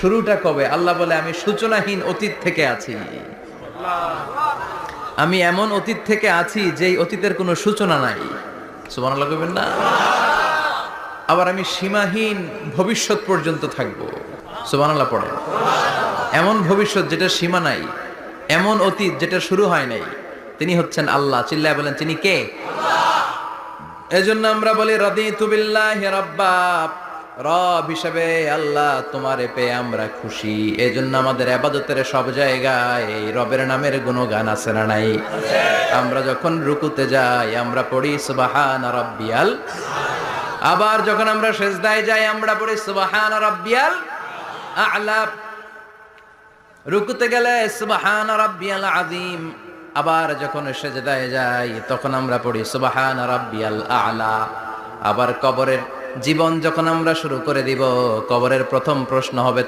শুরুটা কবে? আল্লাহ বলে আমি সূচনাহীন অতীত থেকে আছি। আমি এমন অতীত থেকে আছি যেই অতীতের কোনো সূচনা নাই। সুবহানাল্লাহ কইবেন না? আবার আমি সীমাহীন ভবিষ্যৎ পর্যন্ত থাকবো। সুবহানাল্লাহ পড়েন। এমন ভবিষ্যৎ যেটা সীমা নাই, এমন অতীত যেটা শুরু হয় নাই, তিনি হচ্ছেন আল্লাহ। চিল্লায় বলেন তিনি কে? এজন্য আমরা বলি রাদিতু বিল্লাহি রাব্বা, রব হিসেবে আল্লাহ তোমারে পেয়ে আমরা খুশি। এজন্য আমাদের ইবাদতের সব জায়গায় এই রবের নামের গুণগান আছে না নাই? আমরা যখন রুকুতে যাই আমরা পড়ি সুবহানা রাব্বিয়াল, আবার যখন আমরা সিজদায় যাই আমরা পড়ি সুবহানা রাব্বিয়াল আ'লা। রুকুতে গেলে সুবহানা রাব্বিয়াল আযীম, আবার যখন সিজদায় যাই তখন আমরা পড়ি সুবহানা রাব্বিয়াল আ'লা। আবার কবরের জীবন যখন আমরা শুরু করে দিব, কবরের প্রথম প্রশ্ন হবে